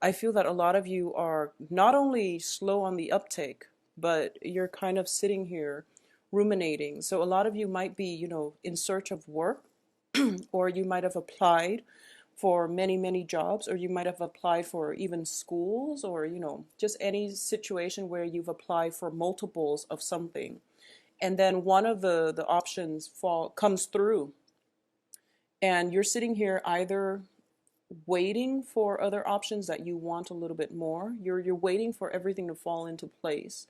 I feel that a lot of you are not only slow on the uptake, but you're kind of sitting here ruminating. So a lot of you might be, in search of work, or you might have applied for many, many jobs, or you might have applied for even schools, or, just any situation where you've applied for multiples of something. And then one of the options comes through, and you're sitting here either waiting for other options that you want a little bit more. You're waiting for everything to fall into place.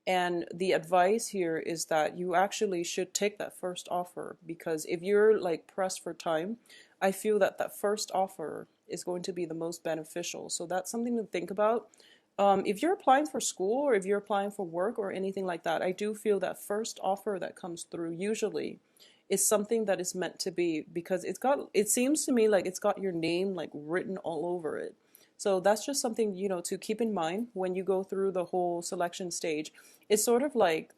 And the advice here is that you actually should take that first offer, because if you're like pressed for time, I feel that that first offer is going to be the most beneficial. So that's something to think about. If you're applying for school or if you're applying for work or anything like that, I do feel that first offer that comes through usually is something that is meant to be, because it seems to me like it's got your name like written all over it. So that's just something, to keep in mind when you go through the whole selection stage. It's sort of like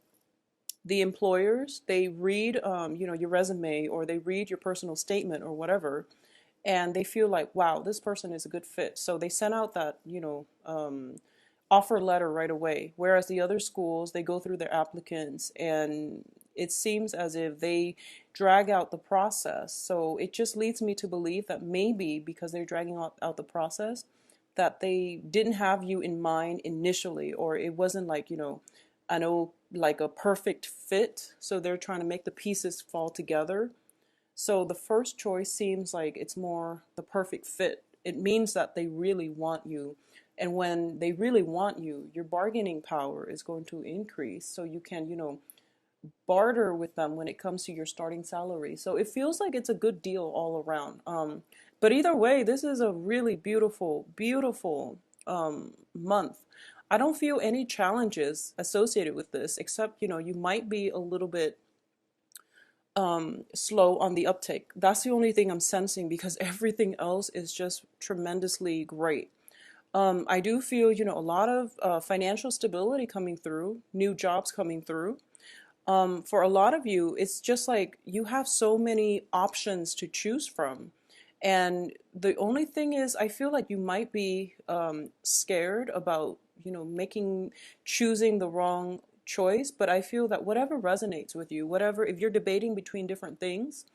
the employers, they read, your resume, or they read your personal statement or whatever, and they feel like, wow, this person is a good fit. So they send out that, offer letter right away. Whereas the other schools, they go through their applicants, and it seems as if they drag out the process. So it just leads me to believe that maybe because they're dragging out the process, that they didn't have you in mind initially, or it wasn't like, I know, like a perfect fit. So they're trying to make the pieces fall together. So the first choice seems like it's more the perfect fit. It means that they really want you. And when they really want you, your bargaining power is going to increase. So you can, barter with them when it comes to your starting salary. So it feels like it's a good deal all around. But either way, this is a really beautiful, beautiful month. I don't feel any challenges associated with this, except, you might be a little bit slow on the uptake. That's the only thing I'm sensing, because everything else is just tremendously great. I do feel, a lot of financial stability coming through, new jobs coming through. For a lot of you, it's just like you have so many options to choose from. And the only thing is, I feel like you might be scared about, choosing the wrong choice. But I feel that whatever resonates with you, whatever, if you're debating between different things,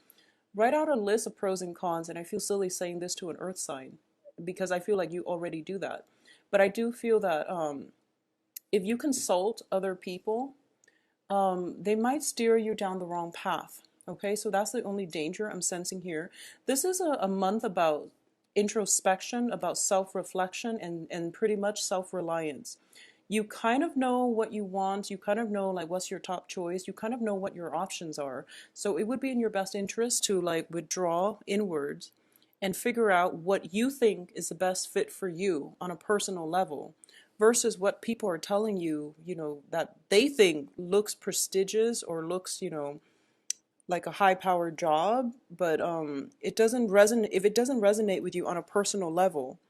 write out a list of pros and cons. And I feel silly saying this to an earth sign, because I feel like you already do that. But I do feel that if you consult other people, they might steer you down the wrong path. Okay, so that's the only danger I'm sensing here. This is a month about introspection, about self-reflection, and pretty much self-reliance. You kind of know what you want. You kind of know like what's your top choice. You kind of know what your options are. So it would be in your best interest to like withdraw inwards and figure out what you think is the best fit for you on a personal level, versus what people are telling you, that they think looks prestigious or looks, like a high powered job. But it doesn't resonate. If it doesn't resonate with you on a personal level,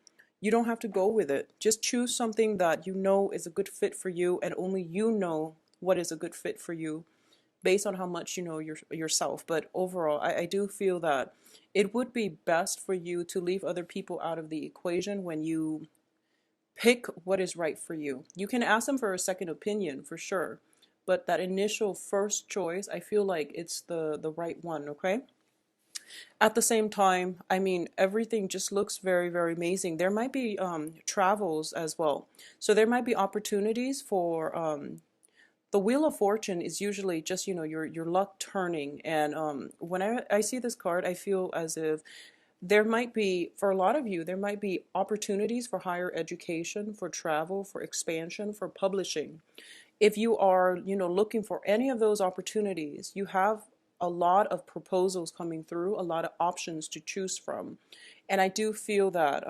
you don't have to go with it. Just choose something that you know is a good fit for you, and only you know what is a good fit for you based on how much you know yourself. But overall, I do feel that it would be best for you to leave other people out of the equation when you pick what is right for you. You can ask them for a second opinion for sure, but that initial first choice, I feel like it's the right one, okay? At the same time, I mean, everything just looks very, very amazing. There might be travels as well. So there might be opportunities for the Wheel of Fortune is usually just, your luck turning. And when I see this card, I feel as if there might be, for a lot of you, there might be opportunities for higher education, for travel, for expansion, for publishing. If you are, looking for any of those opportunities, you have a lot of proposals coming through, a lot of options to choose from. And I do feel that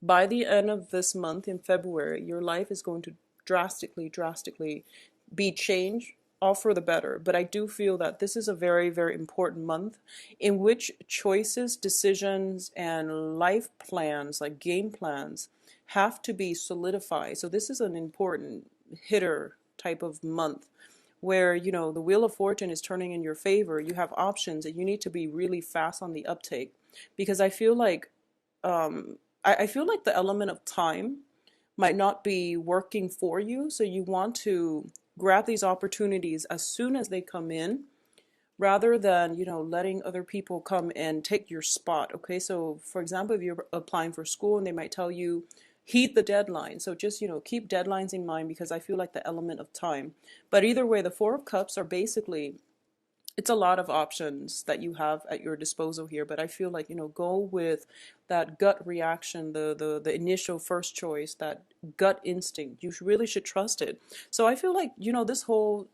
by the end of this month in February, your life is going to drastically, drastically be changed, all for the better. But I do feel that this is a very, very important month in which choices, decisions, and life plans, like game plans, have to be solidified. So this is an important hitter type of month where, the Wheel of Fortune is turning in your favor. You have options, and you need to be really fast on the uptake, because I feel like I feel like the element of time might not be working for you. So you want to grab these opportunities as soon as they come in rather than, letting other people come and take your spot. Okay. So for example, if you're applying for school and they might tell you, heed the deadline. So just, keep deadlines in mind because I feel like the element of time. But either way, the Four of Cups are basically, it's a lot of options that you have at your disposal here, but I feel like, go with that gut reaction, the initial first choice, that gut instinct. You really should trust it. So I feel like, this whole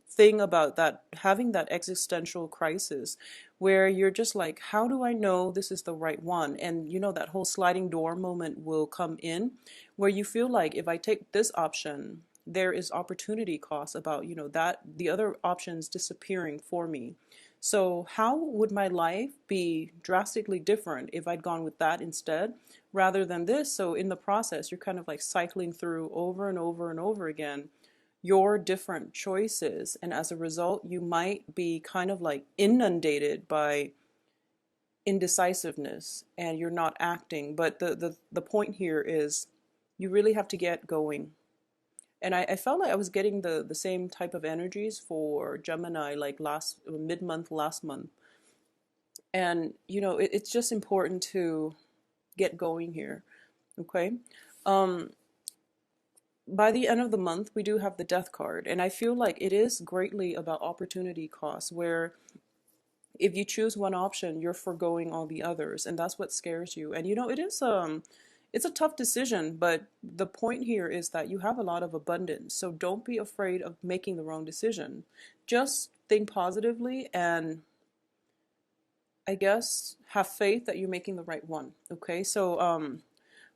thing about that, having that existential crisis where you're just like, how do I know this is the right one? And, that whole sliding door moment will come in where you feel like if I take this option, there is opportunity cost about, that the other options disappearing for me. So how would my life be drastically different if I'd gone with that instead rather than this? So in the process, you're kind of like cycling through over and over and over again your different choices. And as a result, you might be kind of like inundated by indecisiveness and you're not acting. But the point here is you really have to get going. And I felt like I was getting the same type of energies for Gemini like mid-month last month. And it's just important to get going here. Okay. Um, by the end of the month, we do have the Death card, and I feel like it is greatly about opportunity cost, where if you choose one option, you're foregoing all the others, and that's what scares you. And it is it's a tough decision, but the point here is that you have a lot of abundance. So don't be afraid of making the wrong decision. Just think positively and I guess have faith that you're making the right one. Okay? So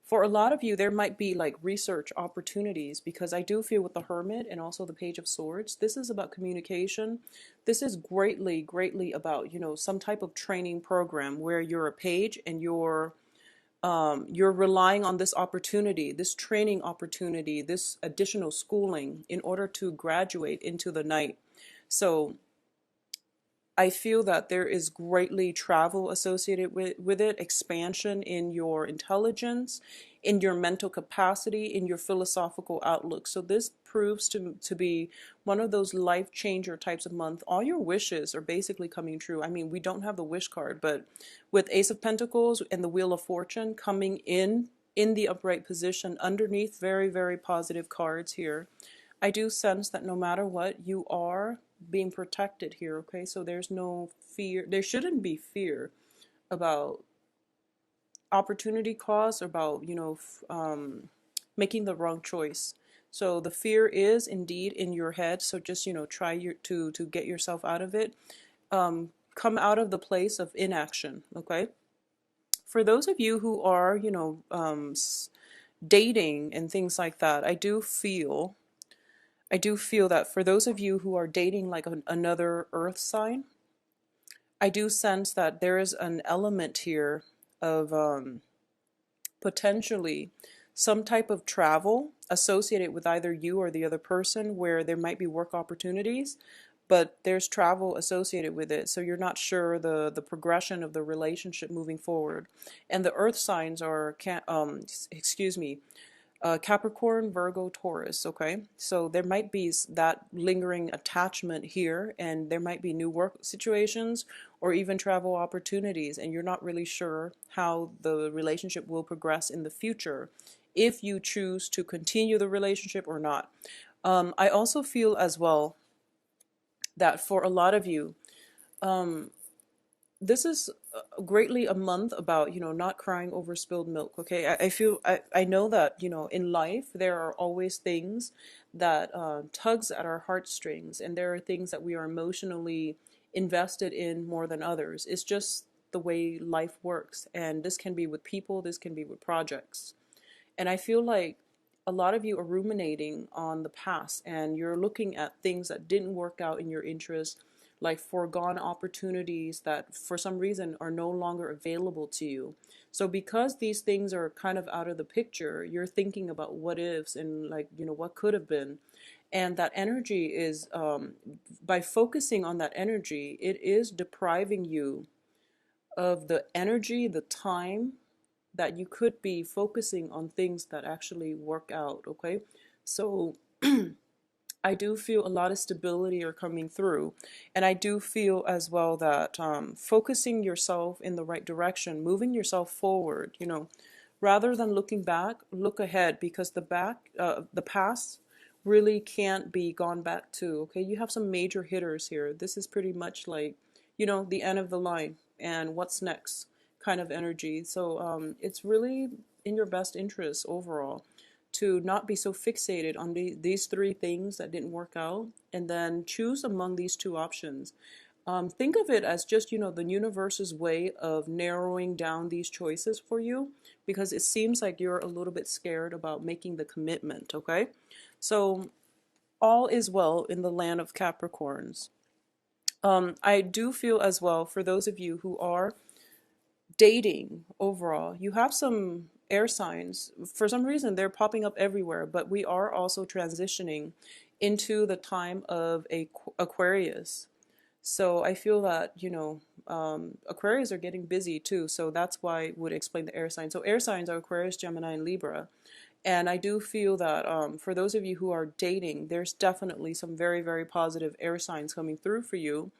for a lot of you, there might be like research opportunities because I do feel with the Hermit and also the Page of Swords, this is about communication. This is greatly, greatly about, some type of training program where you're a page and you're relying on this opportunity, this training opportunity, this additional schooling in order to graduate into the night. So I feel that there is greatly travel associated with it, expansion in your intelligence, in your mental capacity, in your philosophical outlook. So this proves to be one of those life changer types of month. All your wishes are basically coming true. I mean, we don't have the wish card, but with Ace of Pentacles and the Wheel of Fortune coming in the upright position underneath, very, very positive cards here. I do sense that no matter what, you are being protected here, okay? So there's no fear. There shouldn't be fear about opportunity costs, about, making the wrong choice. So the fear is indeed in your head. So just, try to get yourself out of it. Come out of the place of inaction, okay? For those of you who are, dating and things like that, I do feel that for those of you who are dating like another earth sign, I do sense that there is an element here of potentially some type of travel associated with either you or the other person where there might be work opportunities, but there's travel associated with it. So you're not sure the progression of the relationship moving forward. And the earth signs are, Capricorn, Virgo, Taurus, okay? So there might be that lingering attachment here, and there might be new work situations or even travel opportunities, and you're not really sure how the relationship will progress in the future if you choose to continue the relationship or not. I also feel as well that for a lot of you, this is greatly a month about, not crying over spilled milk. Okay. I know that, in life, there are always things that tugs at our heartstrings, and there are things that we are emotionally invested in more than others. It's just the way life works. And this can be with people, this can be with projects. And I feel like a lot of you are ruminating on the past and you're looking at things that didn't work out in your interest, like foregone opportunities that for some reason are no longer available to you. So because these things are kind of out of the picture, you're thinking about what ifs and like, what could have been. And that energy is, by focusing on that energy, it is depriving you of the energy, the time, that you could be focusing on things that actually work out, okay? So I do feel a lot of stability are coming through. And I do feel as well that focusing yourself in the right direction, moving yourself forward, rather than looking back, look ahead, because the past really can't be gone back to, okay? You have some major hitters here. This is pretty much like, the end of the line and what's next kind of energy. So it's really in your best interest overall to not be so fixated on these three things that didn't work out, and then choose among these two options. Think of it as just, the universe's way of narrowing down these choices for you, because it seems like you're a little bit scared about making the commitment, okay? So all is well in the land of Capricorns. I do feel as well, for those of you who are dating overall, you have some air signs. For some reason, they're popping up everywhere, but we are also transitioning into the time of Aquarius. So I feel that, Aquarius are getting busy too. So that's why I would explain the air signs. So air signs are Aquarius, Gemini, and Libra. And I do feel that for those of you who are dating, there's definitely some very, very positive air signs coming through for you.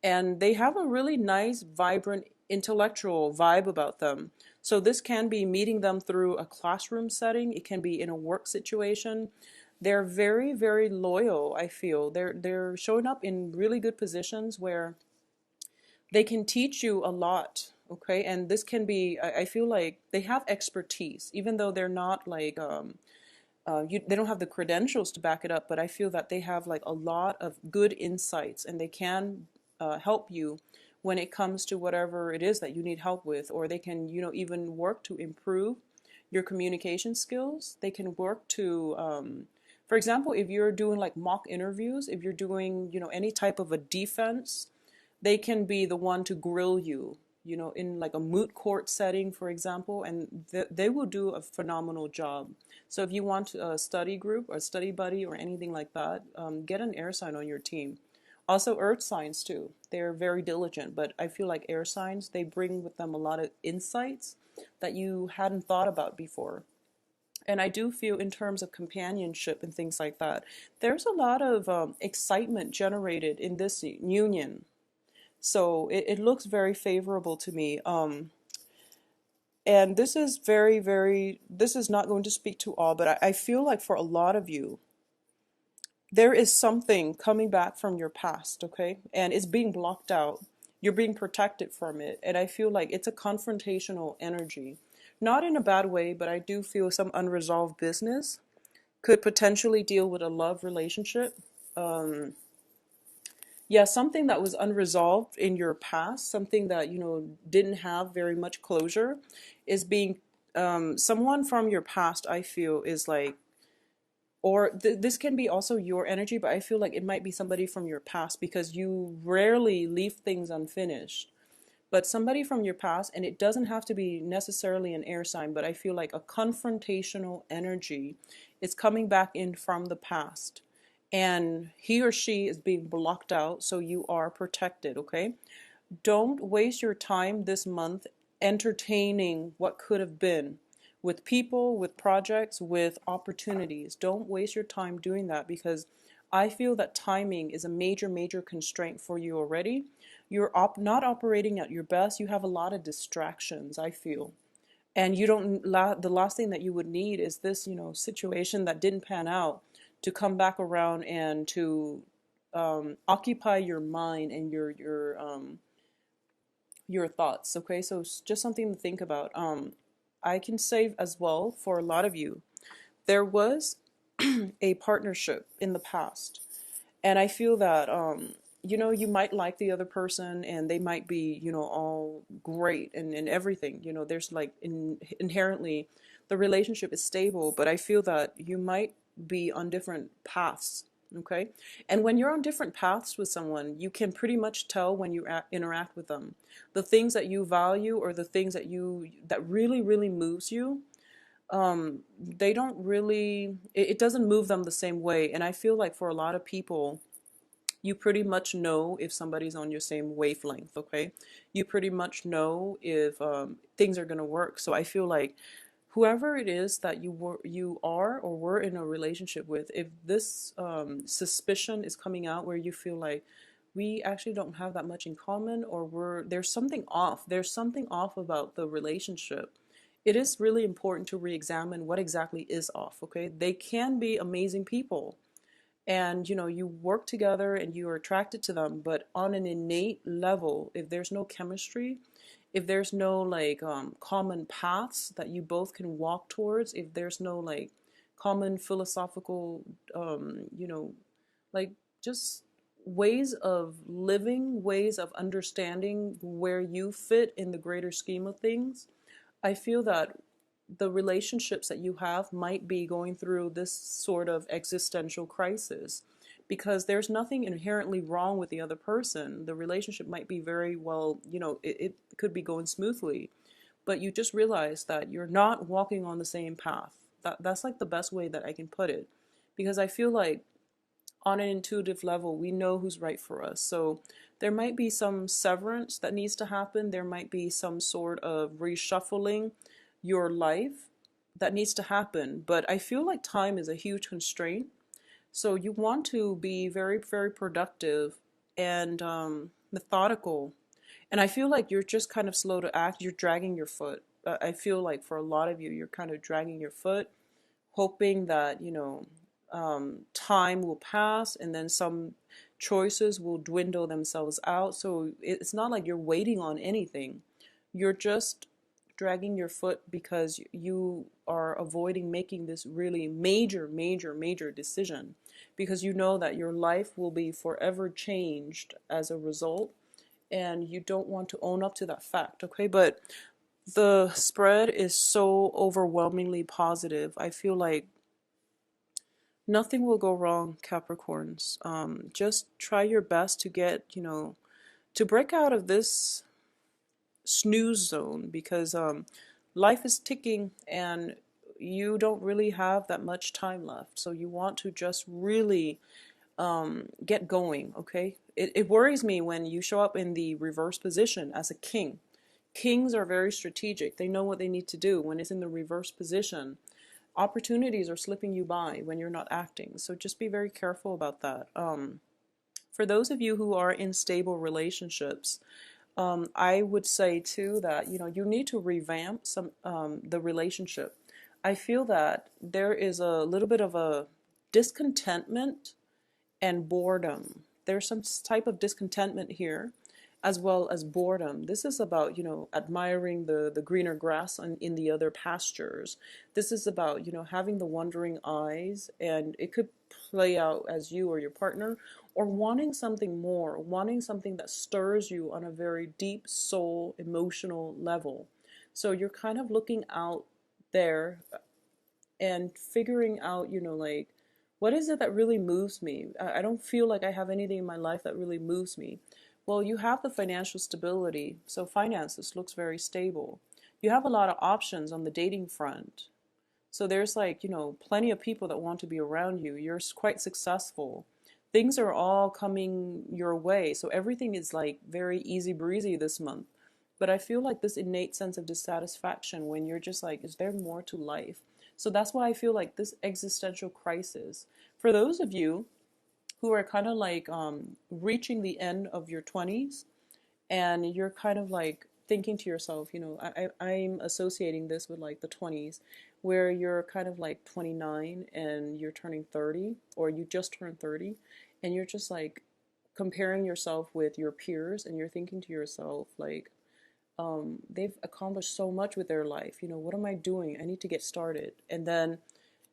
And they have a really nice, vibrant, intellectual vibe about them. So this can be meeting them through a classroom setting. It can be in a work situation. They're very, very loyal, I feel. They're showing up in really good positions where they can teach you a lot, okay? And this can be, I feel like they have expertise, even though they're not like, they don't have the credentials to back it up, but I feel that they have like a lot of good insights, and they can help you when it comes to whatever it is that you need help with, or they can, even work to improve your communication skills. They can work to, for example, if you're doing like mock interviews, if you're doing, any type of a defense, they can be the one to grill you, in like a moot court setting, for example, and they will do a phenomenal job. So if you want a study group or a study buddy or anything like that, get an air sign on your team. Also, earth signs too. They're very diligent, but I feel like air signs, they bring with them a lot of insights that you hadn't thought about before. And I do feel in terms of companionship and things like that, there's a lot of excitement generated in this union. So it looks very favorable to me. And this is very, very, this is not going to speak to all, but I feel like for a lot of you, there is something coming back from your past, okay? And it's being blocked out. You're being protected from it. And I feel like it's a confrontational energy. Not in a bad way, but I do feel some unresolved business could potentially deal with a love relationship. Yeah, something that was unresolved in your past, something that, didn't have very much closure, is being, someone from your past, I feel, is like, or this can be also your energy, but I feel like it might be somebody from your past, because you rarely leave things unfinished. But somebody from your past, and it doesn't have to be necessarily an air sign, but I feel like a confrontational energy is coming back in from the past. And he or she is being blocked out, so you are protected, okay? Don't waste your time this month entertaining what could have been with people, with projects, with opportunities. Don't waste your time doing that, because I feel that timing is a major, major constraint for you already. You're not operating at your best. You have a lot of distractions, I feel. And you don't, the last thing that you would need is this, situation that didn't pan out to come back around and to occupy your mind and your thoughts. Okay, so it's just something to think about. I can say as well, for a lot of you, there was a partnership in the past, and I feel that you might like the other person, and they might be, all great and everything. There's like inherently the relationship is stable, but I feel that you might be on different paths. Okay, and when you're on different paths with someone, you can pretty much tell when you interact with them, the things that you value, or the things that really, really moves you. They don't really, it doesn't move them the same way. And I feel like for a lot of people, You pretty much know if somebody's on your same wavelength, okay? You pretty much know if things are going to work. So I feel like whoever it is that you are or were in a relationship with, if this suspicion is coming out where you feel like we actually don't have that much in common, or there's something off. There's something off about the relationship. It is really important to re-examine what exactly is off, okay? They can be amazing people, and you work together and you are attracted to them, but on an innate level, if there's no chemistry, if there's no like common paths that you both can walk towards, if there's no like common philosophical like just ways of living, ways of understanding where you fit in the greater scheme of things, I feel that the relationships that you have might be going through this sort of existential crisis, because there's nothing inherently wrong with the other person. The relationship might be very well, it could be going smoothly, but you just realize that you're not walking on the same path. That's like the best way that I can put it, because I feel like on an intuitive level, we know who's right for us. So there might be some severance that needs to happen. There might be some sort of reshuffling your life that needs to happen. But I feel like time is a huge constraint. So you want to be very, very productive and methodical. And I feel like you're just kind of slow to act. You're dragging your foot. I feel like for a lot of you, you're kind of dragging your foot, hoping that, time will pass and then some choices will dwindle themselves out. So it's not like you're waiting on anything. You're just dragging your foot because you are avoiding making this really major, major, major decision, because you know that your life will be forever changed as a result, and you don't want to own up to that fact, okay? But the spread is so overwhelmingly positive. I feel like nothing will go wrong, Capricorns. Just try your best to get, to break out of this snooze zone, because life is ticking and you don't really have that much time left. So you want to just really get going, okay? It worries me when you show up in the reverse position as a king. Kings are very strategic. They know what they need to do. When it's in the reverse position, opportunities are slipping you by when you're not acting. So just be very careful about that. For those of you who are in stable relationships, I would say too that you need to revamp the relationship. I feel that there is a little bit of a discontentment and boredom. There's some type of discontentment here, as well as boredom. This is about, admiring the greener grass in the other pastures. This is about, having the wondering eyes, and it could play out as you or your partner, or wanting something more, wanting something that stirs you on a very deep soul emotional level. So you're kind of looking out there and figuring out, like, what is it that really moves me? I don't feel like I have anything in my life that really moves me. Well, you have the financial stability, so finances looks very stable. You have a lot of options on the dating front. So there's like, plenty of people that want to be around you. You're quite successful. Things are all coming your way. So everything is like very easy breezy this month. But I feel like this innate sense of dissatisfaction when you're just like, is there more to life? So that's why I feel like this existential crisis. For those of you who are kind of like reaching the end of your 20s, and you're kind of like thinking to yourself, I'm associating this with like the 20s, where you're kind of like 29 and you're turning 30, or you just turned 30, and you're just like comparing yourself with your peers, and you're thinking to yourself like, they've accomplished so much with their life. What am I doing? I need to get started. And then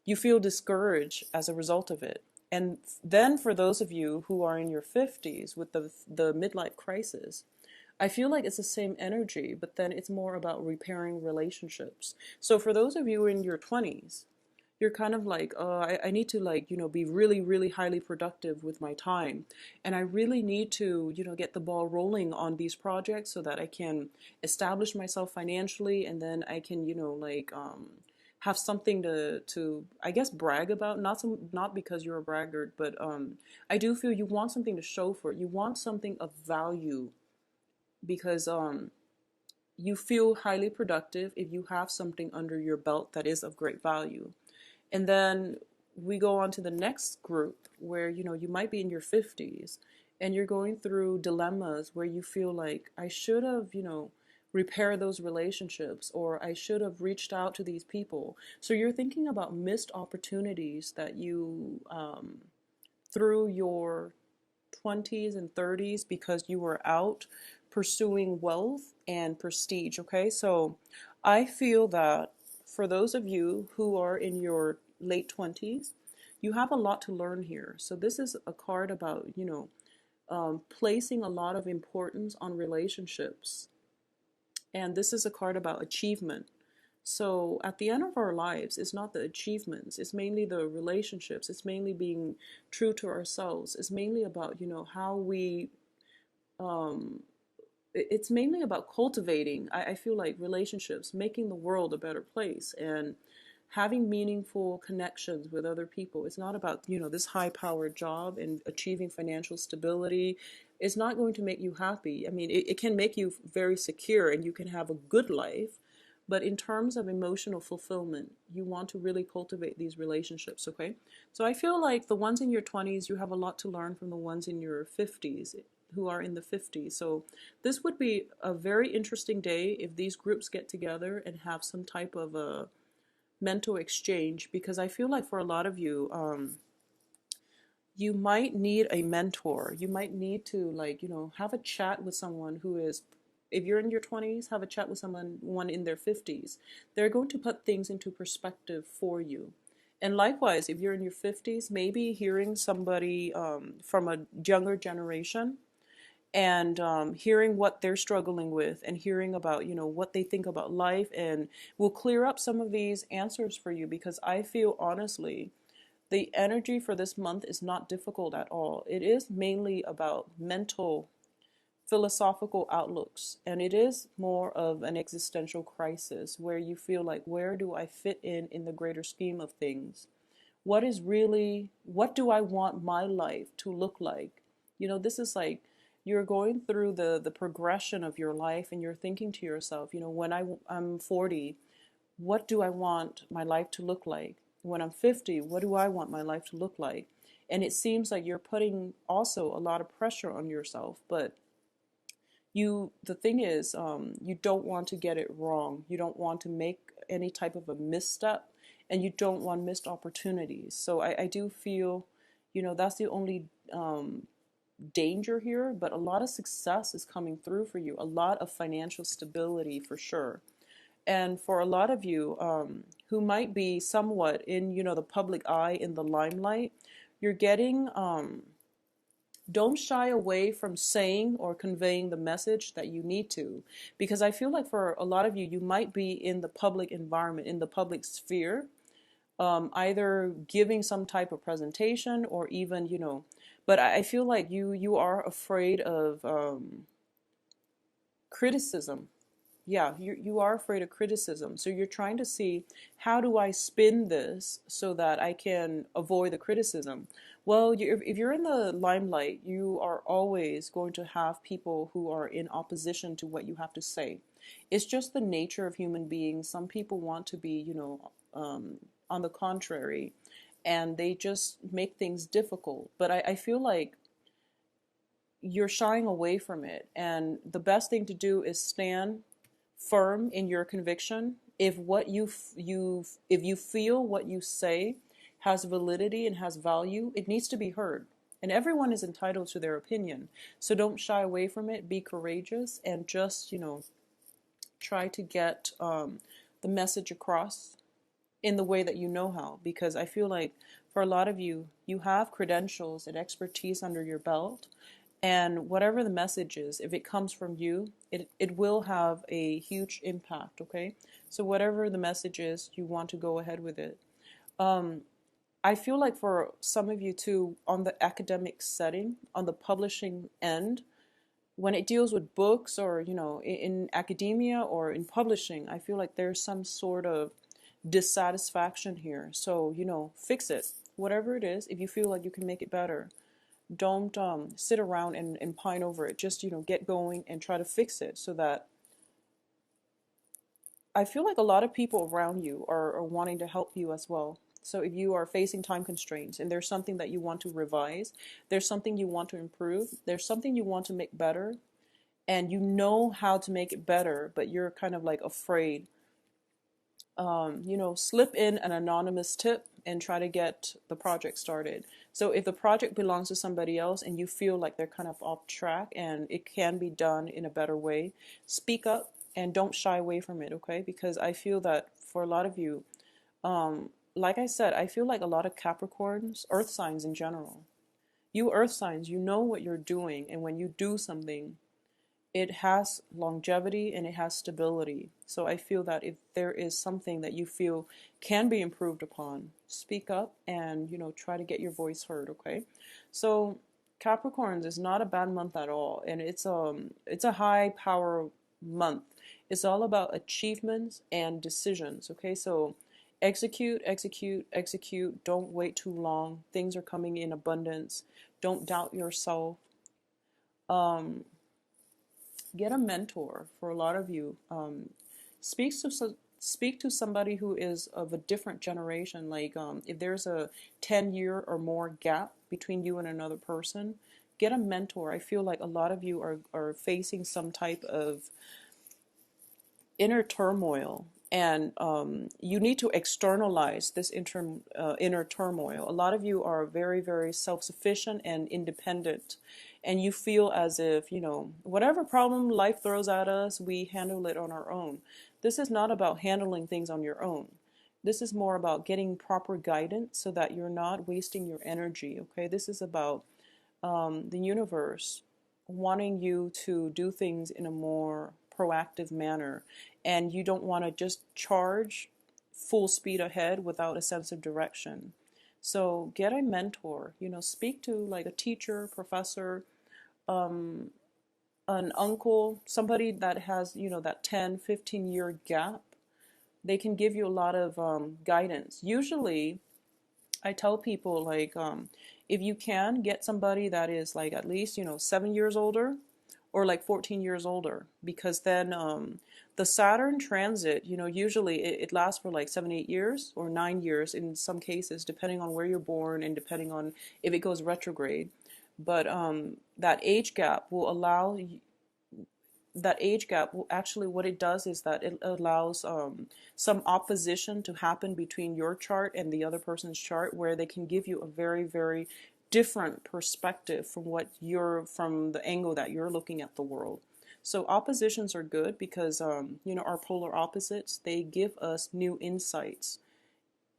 you feel discouraged as a result of it. And then for those of you who are in your 50s with the midlife crisis, I feel like it's the same energy, but then it's more about repairing relationships. So for those of you in your 20s, you're kind of like, I need to like, be really, really highly productive with my time. And I really need to, get the ball rolling on these projects so that I can establish myself financially, and then I can, have something to I guess brag about. Not because you're a braggart, but I do feel you want something to show for it. You want something of value because you feel highly productive if you have something under your belt that is of great value. And then we go on to the next group where, you might be in your 50s and you're going through dilemmas where you feel like I should have, repair those relationships, or I should have reached out to these people. So you're thinking about missed opportunities that you, through your 20s and 30s, because you were out pursuing wealth and prestige. Okay, so I feel that for those of you who are in your late 20s, you have a lot to learn here. So this is a card about, placing a lot of importance on relationships. And this is a card about achievement. So at the end of our lives, it's not the achievements, it's mainly the relationships, it's mainly being true to ourselves, it's mainly about, how we, um, it's mainly about cultivating, I feel like, relationships, making the world a better place, and having meaningful connections with other people. It's not about, this high powered job and achieving financial stability. It's not going to make you happy. I mean, it can make you very secure and you can have a good life. But in terms of emotional fulfillment, you want to really cultivate these relationships, okay? So I feel like the ones in your 20s, you have a lot to learn from the ones in your 50s who are in the 50s. So this would be a very interesting day if these groups get together and have some type of a mental exchange, because I feel like for a lot of you, you might need a mentor. You might need to, like, have a chat with someone who is, if you're in your 20s, have a chat with someone in their 50s. They're going to put things into perspective for you. And likewise, if you're in your 50s, maybe hearing somebody from a younger generation and hearing what they're struggling with and hearing about, what they think about life, and will clear up some of these answers for you, because I feel honestly the energy for this month is not difficult at all. It is mainly about mental, philosophical outlooks, and it is more of an existential crisis where you feel like, where do I fit in the greater scheme of things? What do I want my life to look like? This is like you're going through the progression of your life and you're thinking to yourself, when I'm 40, what do I want my life to look like? When I'm 50, what do I want my life to look like? And it seems like you're putting also a lot of pressure on yourself, but the thing is, you don't want to get it wrong. You don't want to make any type of a misstep, and you don't want missed opportunities. So I do feel, that's the only danger here, but a lot of success is coming through for you, a lot of financial stability for sure. And for a lot of you who might be somewhat in, the public eye, in the limelight, you're getting, don't shy away from saying or conveying the message that you need to. Because I feel like for a lot of you, you might be in the public environment, in the public sphere, either giving some type of presentation or even, but I feel like you are afraid of criticism. Yeah, you are afraid of criticism. So you're trying to see, how do I spin this so that I can avoid the criticism? Well, if you're in the limelight, you are always going to have people who are in opposition to what you have to say. It's just the nature of human beings. Some people want to be, on the contrary, and they just make things difficult. But I feel like you're shying away from it. And the best thing to do is stand firm in your conviction. If if you feel what you say has validity and has value, it needs to be heard. And everyone is entitled to their opinion. So don't shy away from it. Be courageous and just, try to get the message across in the way that you know how. Because I feel like for a lot of you, you have credentials and expertise under your belt. And whatever the message is, if it comes from you, it will have a huge impact, okay? So whatever the message is, you want to go ahead with it. I feel like for some of you too, on the academic setting, on the publishing end, when it deals with books or, in academia or in publishing, I feel like there's some sort of dissatisfaction here. So, fix it. Whatever it is, if you feel like you can make it better, don't sit around and pine over it. Just, get going and try to fix it so that I feel like a lot of people around you are wanting to help you as well. So if you are facing time constraints and there's something that you want to revise, there's something you want to improve, there's something you want to make better, and you know how to make it better, but you're kind of like afraid, slip in an anonymous tip and try to get the project started. So if the project belongs to somebody else and you feel like they're kind of off track and it can be done in a better way, speak up and don't shy away from it, okay? Because I feel that for a lot of you, like I said, I feel like a lot of Capricorns, earth signs in general, you earth signs, you know what you're doing, and when you do something, it has longevity and it has stability. So I feel that if there is something that you feel can be improved upon, speak up and, try to get your voice heard, okay? So Capricorns is not a bad month at all, and it's a high power month. It's all about achievements and decisions, okay? So execute, execute, execute. Don't wait too long. Things are coming in abundance. Don't doubt yourself. Um, get a mentor for a lot of you. Speak to somebody who is of a different generation. Like if there's a 10-year or more gap between you and another person, get a mentor. I feel like a lot of you are facing some type of inner turmoil, and you need to externalize this inner turmoil. A lot of you are very, very self-sufficient and independent, and you feel as if, whatever problem life throws at us, we handle it on our own. This is not about handling things on your own. This is more about getting proper guidance so that you're not wasting your energy, okay? This is about the universe wanting you to do things in a more proactive manner, and you don't want to just charge full speed ahead without a sense of direction. So get a mentor, speak to like a teacher, professor, um, an uncle, somebody that has, that 10-15 year gap. They can give you a lot of guidance. Usually I tell people like if you can get somebody that is like at least 7 years older or like 14 years older, because then the Saturn transit, usually it lasts for like 7-8 years or 9 years in some cases, depending on where you're born and depending on if it goes retrograde. But that age gap will allow that age gap will actually, what it does is that it allows some opposition to happen between your chart and the other person's chart, where they can give you a very, very different perspective from the angle that you're looking at the world. So oppositions are good because our polar opposites, they give us new insights,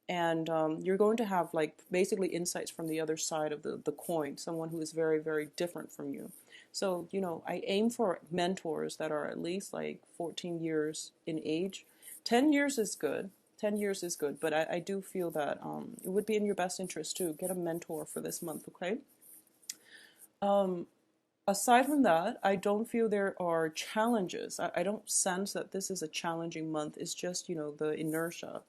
and you're going to have like basically insights from the other side of the coin, someone who is very, very different from you. So, I aim for mentors that are at least like 14 years in age. 10 years is good. 10 years is good, but I do feel that it would be in your best interest to get a mentor for this month, okay? Um, Aside from that, I don't feel there are challenges. I don't sense that this is a challenging month. It's just, the inertia.